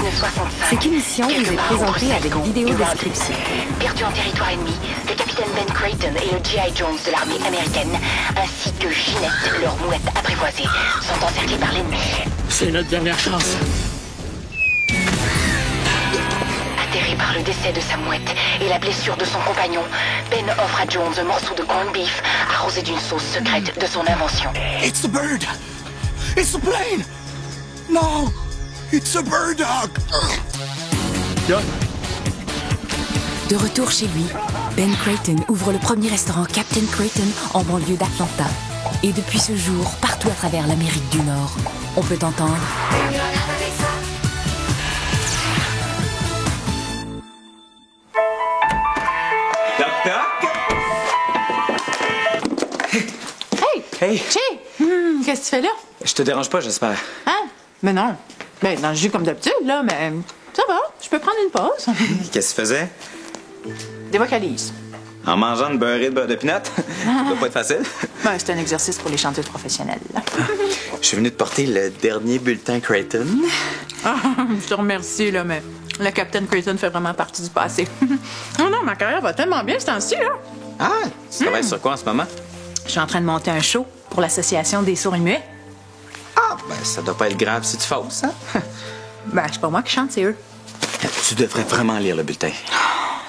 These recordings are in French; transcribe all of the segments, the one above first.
1965. Cette émission vous est présentée avec vidéo description. Perdu en territoire ennemi, le capitaine Ben Creighton et le G.I. Jones de l'armée américaine, ainsi que Ginette, leur mouette apprivoisée, sont encerclés par l'ennemi. C'est notre dernière chance. Atterré par le décès de sa mouette et la blessure de son compagnon, Ben offre à Jones un morceau de corned beef arrosé d'une sauce secrète de son invention. It's the bird! It's the plane! No! It's a bird dog! De retour chez lui, Ben Creighton ouvre le premier restaurant Captain Creighton en banlieue d'Atlanta. Et depuis ce jour, partout à travers l'Amérique du Nord, on peut entendre... Toc toc! Hey! Hey! Che! Qu'est-ce que tu fais là? Je te dérange pas, j'espère. Hein? Ben non. Ben dans le jus comme d'habitude, là, mais ça va. Je peux prendre une pause. Qu'est-ce que tu faisais? Des vocalises. En mangeant de beurré de beurre de pinot? Ça doit pas être facile. Ben, c'est un exercice pour les chanteuses professionnelles. Je suis venu te porter le dernier bulletin Creighton. Je te remercie, là, mais le Captain Creighton fait vraiment partie du passé. Oh non, ma carrière va tellement bien ce temps-ci, là. Ah, tu travailles sur quoi en ce moment? Je suis en train de monter un show pour l'Association des sourds et muets. Ah, ben ça doit pas être grave si tu fausses, hein? Ben, c'est pas moi qui chante, c'est eux. Tu devrais vraiment lire le bulletin.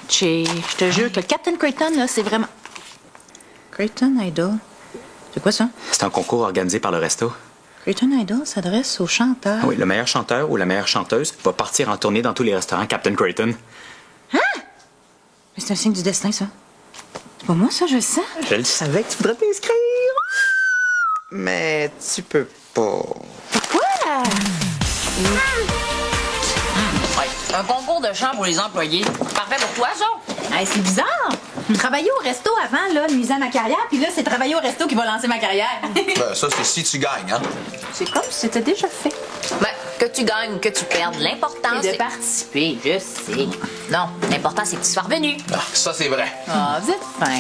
Che, je te jure que le Captain Creighton, là, c'est vraiment... Creighton Idol? C'est quoi ça? C'est un concours organisé par le resto. Creighton Idol s'adresse aux chanteurs. Ah oui, le meilleur chanteur ou la meilleure chanteuse va partir en tournée dans tous les restaurants Captain Creighton. Hein? Mais c'est un signe du destin, ça. C'est pas moi, ça, je le sens. Je le savais que tu voudrais t'inscrire. Mais tu peux pas. Pourquoi? Un concours de chant pour les employés. Parfait pour toi, ça? Hey, c'est bizarre. Travailler au resto avant, là, nuisait à ma carrière, puis là, c'est travailler au resto qui va lancer ma carrière. Ben, ça, c'est si tu gagnes, hein? C'est comme si c'était déjà fait. Ben, que tu gagnes ou que tu perdes, l'important, Et de c'est... participer, je sais. Non, l'important, c'est que tu sois revenu. Ah, ça, c'est vrai. Ah, vous êtes fin.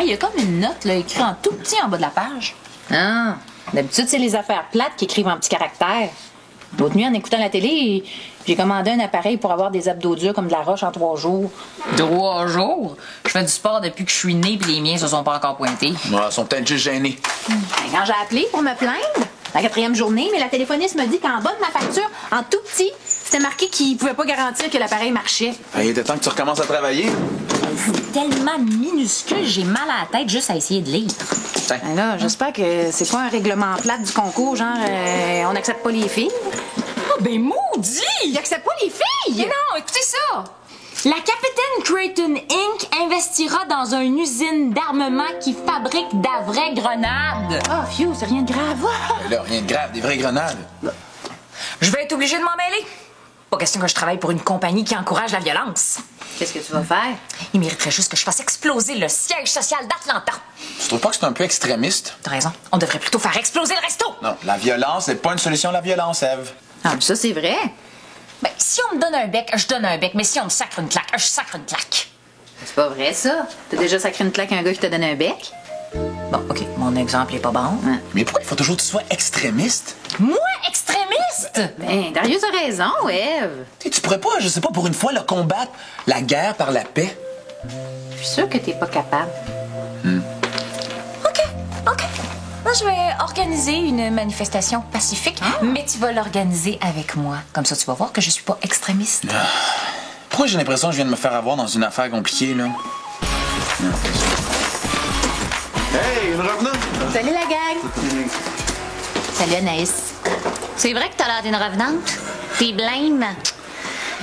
Il y a comme une note, là, écrite en tout petit en bas de la page. Ah, d'habitude, c'est les affaires plates qui écrivent en petits caractères. L'autre nuit, en écoutant la télé, j'ai commandé un appareil pour avoir des abdos durs comme de la roche en 3 jours. 3 jours? Je fais du sport depuis que je suis née, puis les miens se sont pas encore pointés. Ouais, ils sont peut-être juste gênés. Ben, quand j'ai appelé pour me plaindre, la 4e journée, mais la téléphoniste me dit qu'en bas de ma facture, en tout petit, c'était marqué qu'il pouvait pas garantir que l'appareil marchait. Il était temps que tu recommences à travailler. C'est tellement minuscule, j'ai mal à la tête juste à essayer de lire. Ben là, j'espère que c'est pas un règlement plate du concours, genre on n'accepte pas les filles. Oh, ben maudit! Ils acceptent pas les filles! Non, écoutez ça! La Capitaine Creighton Inc. investira dans une usine d'armement qui fabrique de vraies grenades. Ah, phew, c'est rien de grave. Là, rien de grave, des vraies grenades. Je vais être obligée de m'en mêler. Pas question que je travaille pour une compagnie qui encourage la violence. Qu'est-ce que tu vas faire? Il mériterait juste que je fasse exploser le siège social d'Atlanta. Tu trouves pas que c'est un peu extrémiste? T'as raison. On devrait plutôt faire exploser le resto. Non, la violence n'est pas une solution à la violence, Ève. Ah, mais ça, c'est vrai. Ben, si on me donne un bec, je donne un bec. Mais si on me sacre une claque, je sacre une claque. C'est pas vrai, ça. T'as déjà sacré une claque à un gars qui t'a donné un bec? Bon, OK, mon exemple est pas bon. Mais pourquoi il faut toujours que tu sois extrémiste? Moi, extrémiste? Ben, Darius a raison, Ève. Tu pourrais pas, je sais pas, pour une fois, le combattre la guerre par la paix? Je suis sûre que t'es pas capable. OK. Moi, je vais organiser une manifestation pacifique, mais tu vas l'organiser avec moi. Comme ça, tu vas voir que je suis pas extrémiste. Pourquoi j'ai l'impression que je viens de me faire avoir dans une affaire compliquée, là? Hey, une revenante! Salut, la gang. Salut, Anaïs. C'est vrai que t'as l'air d'une revenante? T'es blême.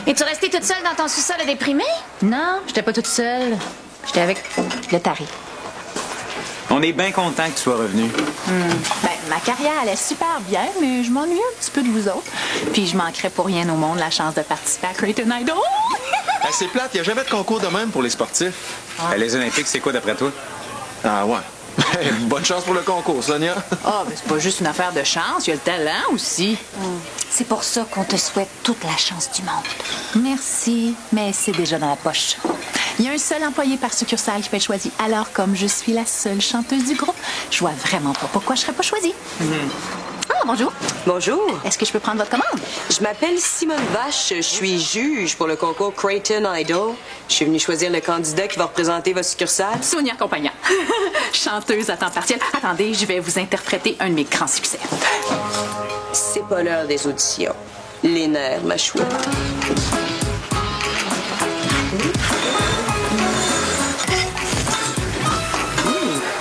Es-tu restée toute seule dans ton sous-sol à déprimer? Non, j'étais pas toute seule. J'étais avec le taré. On est bien content que tu sois revenu. Ben, ma carrière allait super bien, mais je m'ennuie un petit peu de vous autres. Puis je manquerais pour rien au monde la chance de participer à Creighton Idol. C'est plate, il n'y a jamais de concours de même pour les sportifs. Les Olympiques, c'est quoi d'après toi? Ah ouais. Bonne chance pour le concours, Sonia. Ah, ben c'est pas juste une affaire de chance, il y a le talent aussi. C'est pour ça qu'on te souhaite toute la chance du monde. Merci, mais c'est déjà dans la poche. Il y a un seul employé par succursale qui peut être choisi. Alors, comme je suis la seule chanteuse du groupe, je vois vraiment pas pourquoi je serais pas choisie. bonjour. Bonjour. Est-ce que je peux prendre votre commande? Je m'appelle Simone Vache. Je suis juge pour le concours Creighton Idol. Je suis venue choisir le candidat qui va représenter votre succursale. Sonia Compagnon. Chanteuse à temps partiel. Attendez, je vais vous interpréter un de mes grands succès. C'est pas l'heure des auditions. Les nerfs, ma chouette.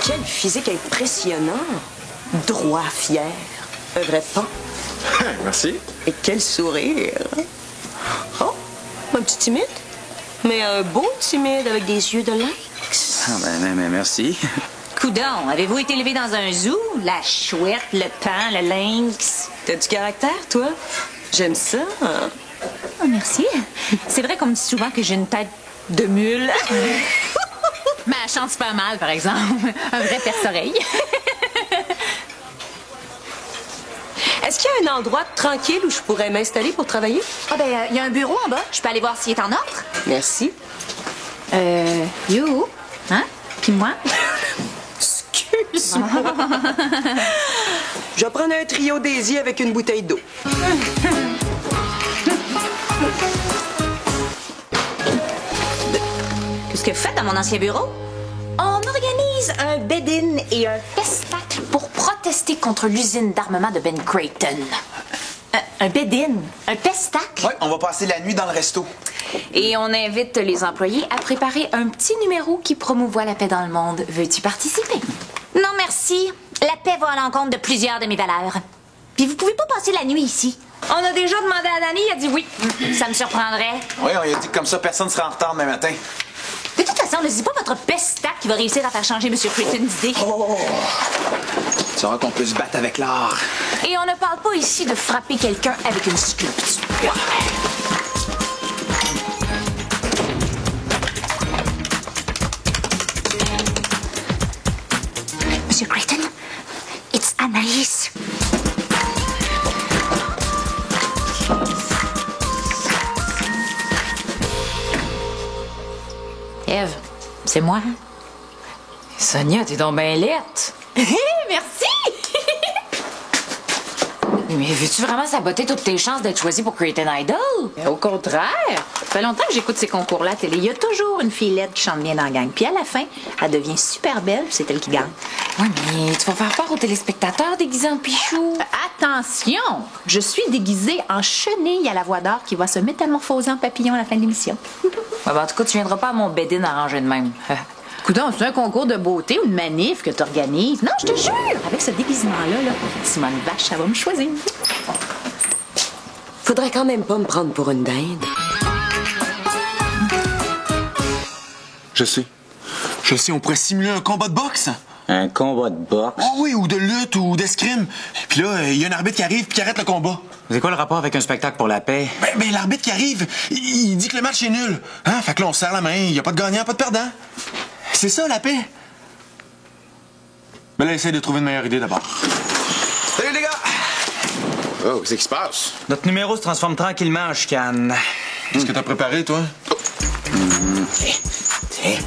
Quel physique impressionnant. Droit, fier. Un vrai pan. Merci. Et quel sourire. Oh, un petit timide. Mais un beau timide avec des yeux de lynx. Ah, ben, merci. Coudon, avez-vous été élevé dans un zoo? La chouette, le pan, le lynx. T'as du caractère, toi? J'aime ça. Oh, merci. C'est vrai qu'on me dit souvent que j'ai une tête de mule. Mais elle chante super mal, par exemple. Un vrai perce-oreille. Est-ce qu'il y a un endroit tranquille où je pourrais m'installer pour travailler? Ah ben, il y a un bureau en bas. Je peux aller voir s'il est en ordre. Merci. You? Hein? Puis moi? Excuse-moi. Je vais prendre un trio Daisy avec une bouteille d'eau. Qu'est-ce que vous faites dans mon ancien bureau? On organise un bed-in et un pestacle pour protester contre l'usine d'armement de Ben Creighton. Un bed-in? Un pestacle? Oui, on va passer la nuit dans le resto. Et on invite les employés à préparer un petit numéro qui promouvoit la paix dans le monde. Veux-tu participer? Non, merci. La paix va à l'encontre de plusieurs de mes valeurs. Puis vous pouvez pas passer la nuit ici. On a déjà demandé à Danny, il a dit oui. Ça me surprendrait. Oui, on a dit que comme ça, personne ne sera en retard demain matin. De toute façon, ne dis pas votre pestacle qui va réussir à faire changer M. Creighton d'idée. Oh! Tu sauras qu'on peut se battre avec l'art. Et on ne parle pas ici de frapper quelqu'un avec une sculpture. Monsieur Creighton, it's Anaïs. Ève, c'est moi. Sonia, t'es donc bien laite. Merci! Mais veux-tu vraiment saboter toutes tes chances d'être choisie pour Creighton Idol? Au contraire. Ça fait longtemps que j'écoute ces concours-là à la télé. Il y a toujours une fillette qui chante bien dans la gang. Puis à la fin, elle devient super belle, puis c'est elle qui gagne. Oui, mais tu vas faire peur aux téléspectateurs déguisés en Pichou. Attention! Je suis déguisée en chenille à la voix d'or qui va se métamorphoser en papillon à la fin de l'émission. Ouais, ben, en tout cas, tu viendras pas à mon bed-in arrangé de même. Coudon, c'est un concours de beauté ou une manif que tu organises? Non, je te jure! Avec ce déguisement-là, là, Simone Vache, ça va me choisir. Faudrait quand même pas me prendre pour une dinde. Je sais, on pourrait simuler un combat de boxe. Un combat de boxe? Oh oui, ou de lutte, ou d'escrime. Puis là, il y a un arbitre qui arrive puis qui arrête le combat. C'est quoi le rapport avec un spectacle pour la paix? Ben l'arbitre qui arrive, il dit que le match est nul. Hein? Fait que là, on se serre la main, il n'y a pas de gagnant, pas de perdant. C'est ça, la paix. Mais là, essaye de trouver une meilleure idée d'abord. Salut, les gars! Oh, qu'est-ce qui se passe? Notre numéro se transforme tranquillement en chicane. Qu'est-ce que t'as préparé, toi? Tiens.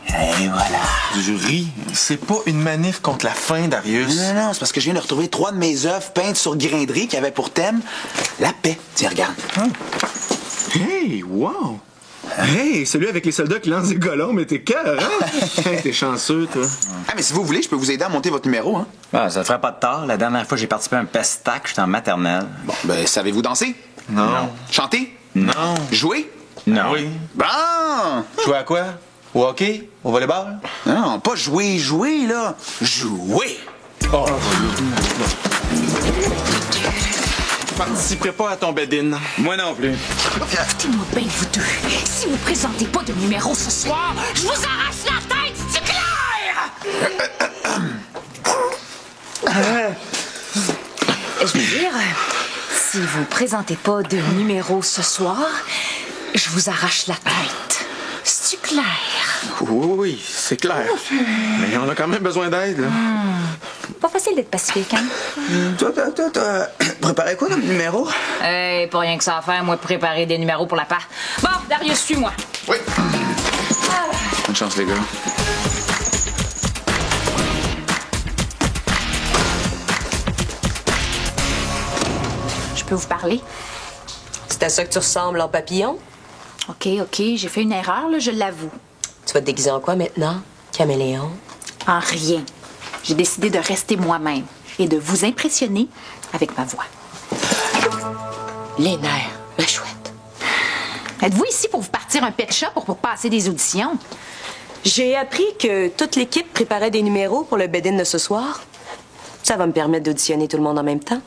Et voilà. Du riz. C'est pas une manif contre la faim, Darius. Non, c'est parce que je viens de retrouver 3 de mes œuvres peintes sur grain de riz qui avaient pour thème la paix. Tiens, regarde. Hey, wow! Hey, celui avec les soldats qui lancent des golons, mais t'es cœur, hein? T'es chanceux, toi. Ah, mais si vous voulez, je peux vous aider à monter votre numéro, hein? Ah, ça ferait pas de tort. La dernière fois que j'ai participé à un pestacle, j'étais en maternelle. Bon, ben, savez-vous danser? Non. Chanter? Non. Jouer? Non. Oui. Bon! Jouer à quoi? Au hockey? Au volleyball? Non, pas jouer, là. Jouer! Oh, je participerai pas à ton bed-in. Moi non plus. Écoutez-moi bien, vous deux. Si vous présentez pas de numéro ce soir, je vous arrache la tête, c'est clair? Je veux dire, si vous présentez pas de numéro ce soir, je vous arrache la tête. C'est-tu clair? Oui, c'est clair. Mais on a quand même besoin d'aide, là. Pas facile d'être pacifique, hein? Toi, préparez quoi comme numéro? Pas rien que ça à faire, moi, préparer des numéros pour la part. Bon, Darius, suis-moi. Oui. Bonne chance, les gars. peux vous parler? C'est à ça que tu ressembles en papillon? OK, j'ai fait une erreur, là, je l'avoue. Tu vas te déguiser en quoi maintenant, caméléon? En rien. J'ai décidé de rester moi-même et de vous impressionner avec ma voix. Les nerfs, ma chouette. Êtes-vous ici pour vous partir un pet shop pour passer des auditions? J'ai appris que toute l'équipe préparait des numéros pour le bed-in de ce soir. Ça va me permettre d'auditionner tout le monde en même temps.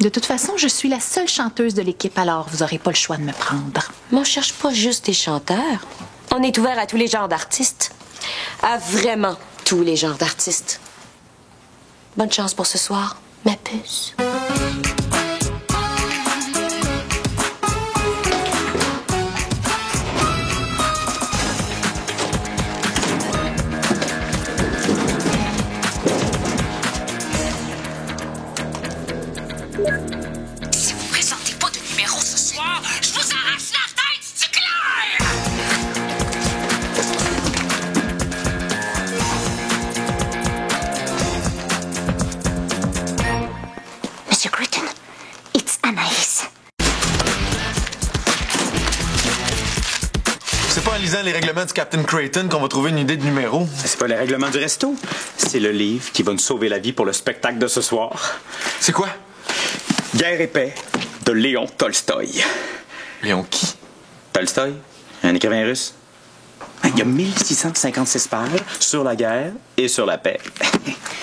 De toute façon, je suis la seule chanteuse de l'équipe, alors vous n'aurez pas le choix de me prendre. Mais on cherche pas juste des chanteurs. On est ouvert à tous les genres d'artistes. À vraiment tous les genres d'artistes. Bonne chance pour ce soir, ma puce. Si vous présentez pas de numéro ce soir, je vous arrache la tête, c'est clair? Monsieur Creighton, it's Anaïs. C'est pas en lisant les règlements du Captain Creighton qu'on va trouver une idée de numéro. C'est pas les règlements du resto. C'est le livre qui va nous sauver la vie pour le spectacle de ce soir. C'est quoi? Guerre et paix de Léon Tolstoï. Léon qui? Tolstoï, un écrivain russe. Il y a 1656 pages sur la guerre et sur la paix.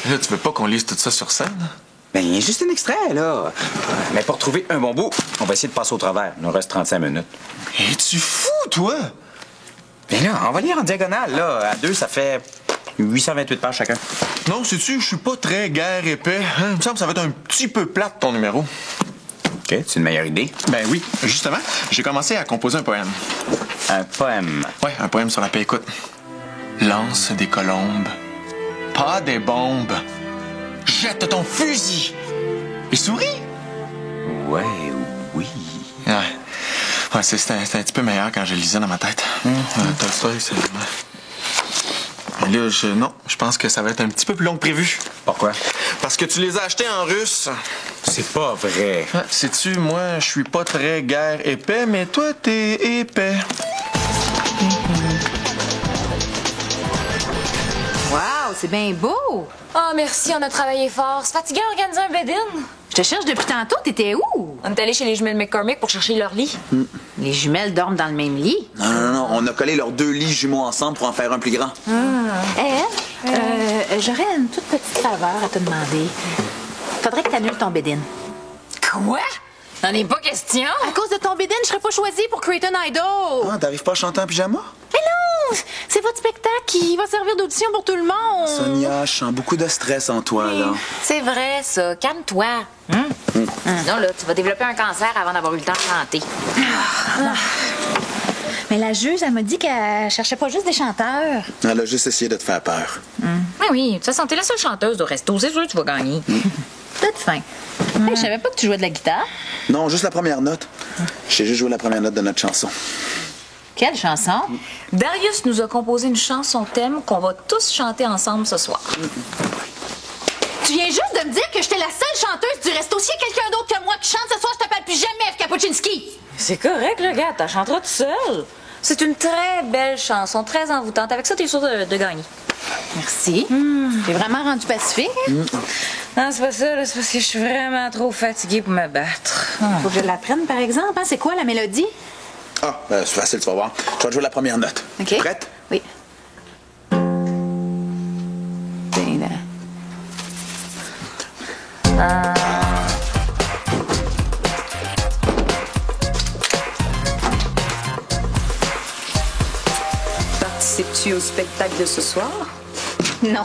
Là, tu veux pas qu'on lise tout ça sur scène? Ben, juste un extrait, là. Mais pour trouver un bon bout, on va essayer de passer au travers. Il nous reste 35 minutes. Es-tu fou, toi? Ben là, on va lire en diagonale, là. À deux, ça fait 828 pages chacun. Non, sais-tu, je suis pas très guerre épais. Il me semble que ça va être un petit peu plate, ton numéro. OK, c'est une meilleure idée. Ben oui, justement, j'ai commencé à composer un poème. Un poème? Ouais, un poème sur la paix. Écoute. Lance des colombes, pas des bombes. Jette ton fusil et souris. Ouais, oui. Ouais, c'était un petit peu meilleur quand je le lisais dans ma tête. Tolstoï, c'est... Mais là, je pense que ça va être un petit peu plus long que prévu. Pourquoi? Parce que tu les as achetés en russe. C'est pas vrai. Sais-tu, moi, je suis pas très guerre épais, mais toi, t'es épais. Wow, c'est bien beau! Oh, merci, on a travaillé fort. C'est fatigant d'organiser un bed-in. Je te cherche depuis tantôt, t'étais où? On est allé chez les jumelles McCormick pour chercher leur lit. Les jumelles dorment dans le même lit? Non, on a collé leurs 2 lits jumeaux ensemble pour en faire un plus grand. J'aurais une toute petite faveur à te demander. Faudrait que t'annules ton bed-in. Quoi? N'en est pas question. À cause de ton bed-in, je serais pas choisie pour Creighton Idol. Ah, t'arrives pas à chanter en pyjama? Mais non! C'est votre spectacle qui va servir d'audition pour tout le monde. Sonia, je sens beaucoup de stress en toi, là. C'est vrai, ça. Calme-toi. Sinon, là, tu vas développer un cancer avant d'avoir eu le temps de chanter. Mais la juge, elle m'a dit qu'elle cherchait pas juste des chanteurs. Elle a juste essayé de te faire peur. Oui, de toute façon, t'es la seule chanteuse de resto. C'est sûr que tu vas gagner. Peut-être fin. Hey, je savais pas que tu jouais de la guitare. Non, juste la première note. J'ai juste joué la première note de notre chanson. Quelle chanson? Darius nous a composé une chanson thème qu'on va tous chanter ensemble ce soir. Tu viens juste de me dire que j'étais la seule chanteuse du resto. S'il y a quelqu'un d'autre que moi qui chante ce soir, je t'appelle plus jamais F. Cappuccinski. C'est correct, le gars. T'en chanteras tout seul. C'est une très belle chanson, très envoûtante. Avec ça, t'es sûr de gagner. Merci. T'es vraiment rendu pacifique? Non, c'est pas ça. là. C'est parce que je suis vraiment trop fatiguée pour me battre. Faut que je l'apprenne, par exemple. Hein? C'est quoi la mélodie? Ah, c'est facile, tu vas voir. Je vais te jouer la première note. OK. Prête? Oui. Participes-tu au spectacle de ce soir? Non.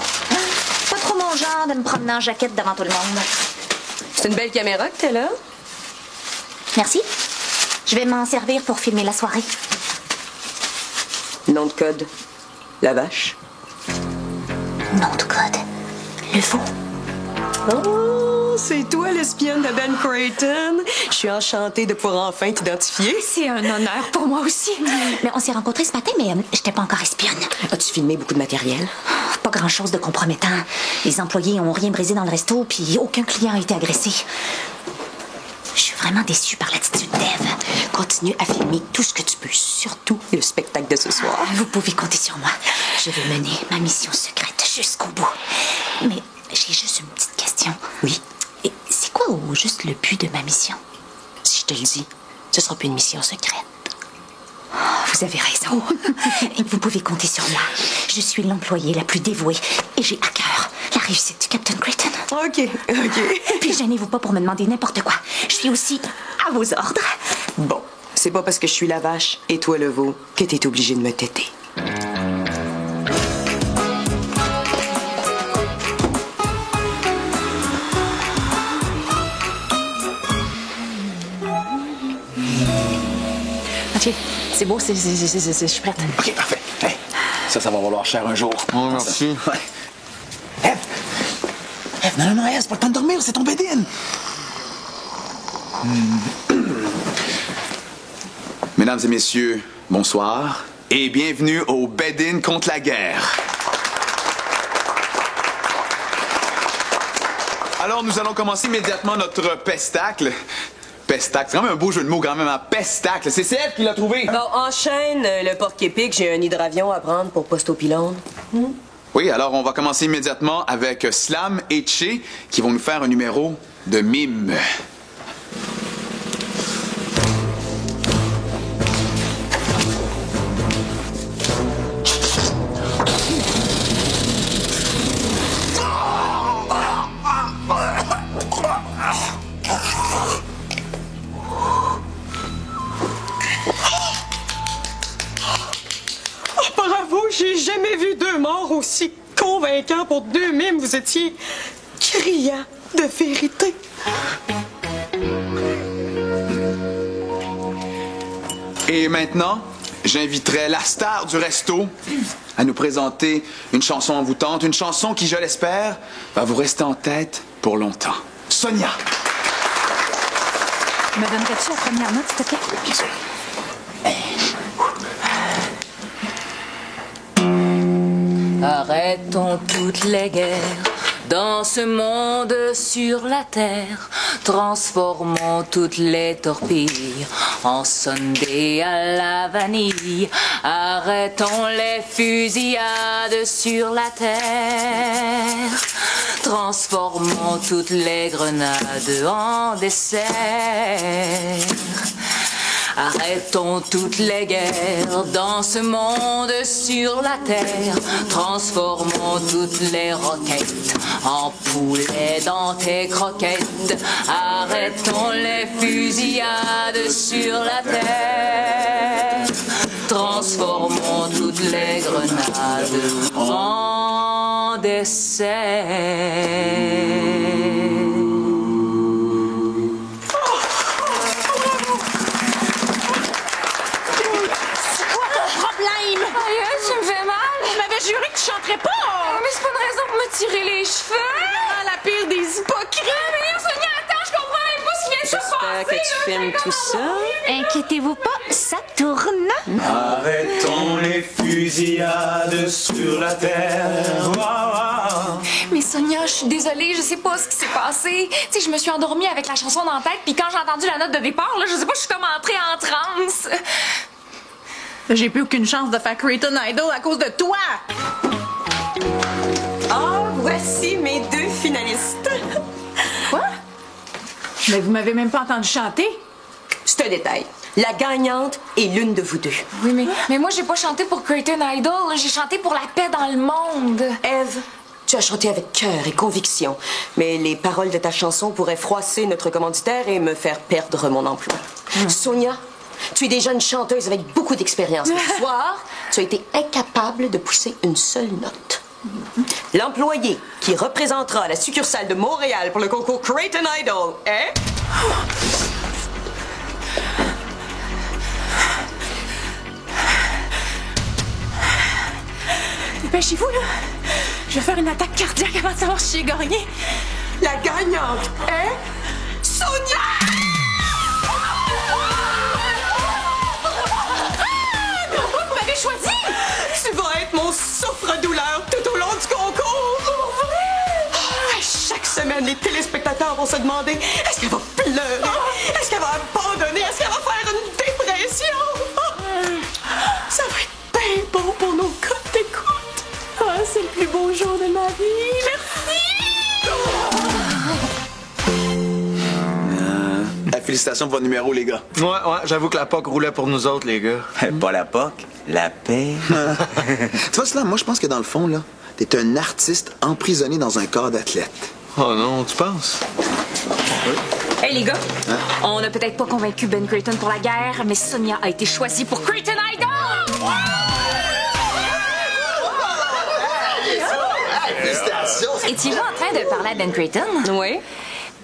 Pas trop mon genre de me promener en jaquette devant tout le monde. C'est une belle caméra que t'as là. Merci. Je vais m'en servir pour filmer la soirée. Nom de code. La vache. Nom de code. Le faux. Oh, c'est toi l'espionne de Ben Creighton. Je suis enchantée de pouvoir enfin t'identifier. C'est un honneur pour moi aussi. Mais on s'est rencontrés ce matin, mais j'étais pas encore espionne. As-tu filmé beaucoup de matériel? Pas grand-chose de compromettant. Les employés ont rien brisé dans le resto, puis aucun client a été agressé. vraiment déçue par l'attitude d'Eve. Continue à filmer tout ce que tu peux, surtout le spectacle de ce soir. Vous pouvez compter sur moi. Je vais mener ma mission secrète jusqu'au bout. Mais j'ai juste une petite question. Oui? Et c'est quoi au juste le but de ma mission? Si je te le dis, ce sera plus une mission secrète. Vous avez raison. Et vous pouvez compter sur moi. Je suis l'employée la plus dévouée et j'ai à cœur la réussite du Captain Creighton. OK. Puis gênez-vous pas pour me demander n'importe quoi. Je suis aussi à vos ordres. Bon, c'est pas parce que je suis la vache et toi le veau que t'es obligé de me têter. OK, c'est beau, je suis prête. OK, parfait. Hey, ça va valoir cher un jour. Oh, merci. Ouais. Eve! Non, Eve, c'est pas le temps de dormir, c'est ton bed-in. Mesdames et messieurs, bonsoir et bienvenue au bed-in contre la guerre. Alors, nous allons commencer immédiatement notre pestacle. Pestacle, c'est quand même un beau jeu de mots quand même, un pestacle. C'est Eve qui l'a trouvé. Bon, enchaîne le porc-épic, j'ai un hydravion à prendre pour poste au pylône. Oui, alors on va commencer immédiatement avec Slam et Tché qui vont nous faire un numéro de mime. Bravo, j'ai jamais vu deux morts aussi convaincants pour deux mimes. Vous étiez criants de vérité. Et maintenant, j'inviterai la star du resto à nous présenter une chanson envoûtante, une chanson qui, je l'espère, va vous rester en tête pour longtemps. Sonia! Me donnerais-tu la première note, s'il te plaît? Bien sûr. Arrêtons toutes les guerres dans ce monde sur la terre. Transformons toutes les torpilles en sundae à la vanille. Arrêtons les fusillades sur la terre. Transformons toutes les grenades en dessert. Arrêtons toutes les guerres dans ce monde sur la terre. Transformons toutes les roquettes en poulets dans tes croquettes. Arrêtons les fusillades sur la terre. Transformons toutes les grenades en dessert. Juré que tu chanterais pas! Mais c'est pas une raison pour me tirer les cheveux! Ah, la pire des hypocrites! Mais non, Sonia, attends, je comprends même pas ce qui vient de se passer! J'espère que tu filmes tout ça. Inquiétez-vous pas, ça tourne. Arrêtons les fusillades sur la terre. Mais Sonia, je suis désolée, je sais pas ce qui s'est passé. Tu sais, je me suis endormie avec la chanson dans la tête, puis quand j'ai entendu la note de départ, là, je sais pas, je suis comme entrée en transe. J'ai plus aucune chance de faire Creighton Idol à cause de toi! Voici mes deux finalistes. Quoi? Mais vous m'avez même pas entendu chanter? C'est un détail. La gagnante est l'une de vous deux. Oui, mais moi, j'ai pas chanté pour Creighton Idol, j'ai chanté pour la paix dans le monde. Eve, tu as chanté avec cœur et conviction, mais les paroles de ta chanson pourraient froisser notre commanditaire et me faire perdre mon emploi. Sonia, tu es déjà une chanteuse avec beaucoup d'expérience. Mais ce soir, tu as été incapable de pousser une seule note. L'employé qui représentera la succursale de Montréal pour le concours Creighton Idol est... Dépêchez-vous, là! Je vais faire une attaque cardiaque avant de savoir si j'ai gagné. La gagnante est... Sonia! Vous m'avez choisi! Tu vas être mon souffre-douleur tout au long du concours! Chaque semaine, les téléspectateurs vont se demander est-ce qu'elle va pleurer? Est-ce qu'elle va félicitations pour votre numéro, les gars. Ouais, j'avoue que la POC roulait pour nous autres, les gars. Pas la POC, la paix. Tu vois, cela, moi, je pense que dans le fond, là, t'es un artiste emprisonné dans un corps d'athlète. Oh non, tu penses? Hey les gars, on n'a peut-être pas convaincu Ben Creighton pour la guerre, mais Sonia a été choisie pour Creighton Idol! Étiez-vous en train de parler à Ben Creighton? Oui.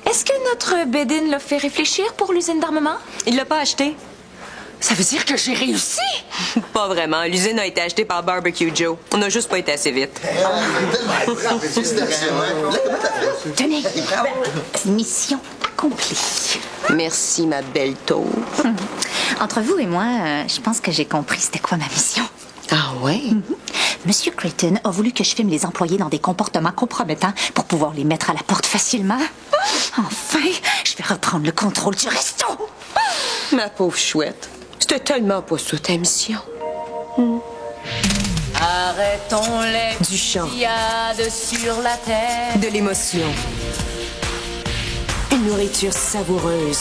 Est-ce que notre Bédine l'a fait réfléchir pour l'usine d'armement? Il l'a pas acheté. Ça veut dire que j'ai réussi? Pas vraiment. L'usine a été achetée par Barbecue Joe. On n'a juste pas été assez vite. Tenez, mission accomplie. Merci, ma belle taupe. Entre vous et moi, je pense que j'ai compris c'était quoi ma mission. Ah ouais? Monsieur Creighton a voulu que je filme les employés dans des comportements compromettants pour pouvoir les mettre à la porte facilement. Enfin, je vais reprendre le contrôle du resto. Ma pauvre chouette. C'était tellement pas ça ta mission. Arrêtons les Du chant. fusillades sur la terre. De l'émotion. Une nourriture savoureuse.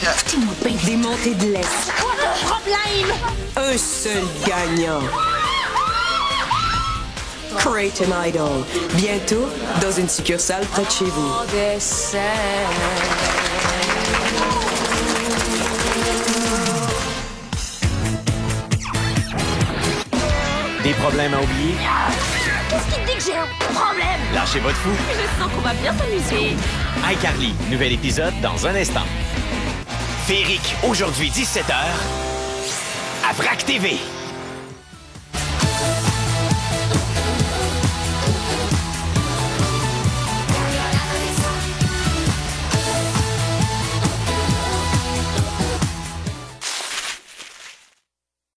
Écoutez-moi bien. Des montées de lait. Quoi le problème? Un seul gagnant. Creighton Idol. Bientôt, dans une succursale près de chez vous. Des problèmes à oublier? Qu'est-ce qui dit que j'ai un problème? Lâchez votre fou. Je sens qu'on va bien s'amuser. iCarly, nouvel épisode dans un instant. Féerique, aujourd'hui 17h, à VRAC TV.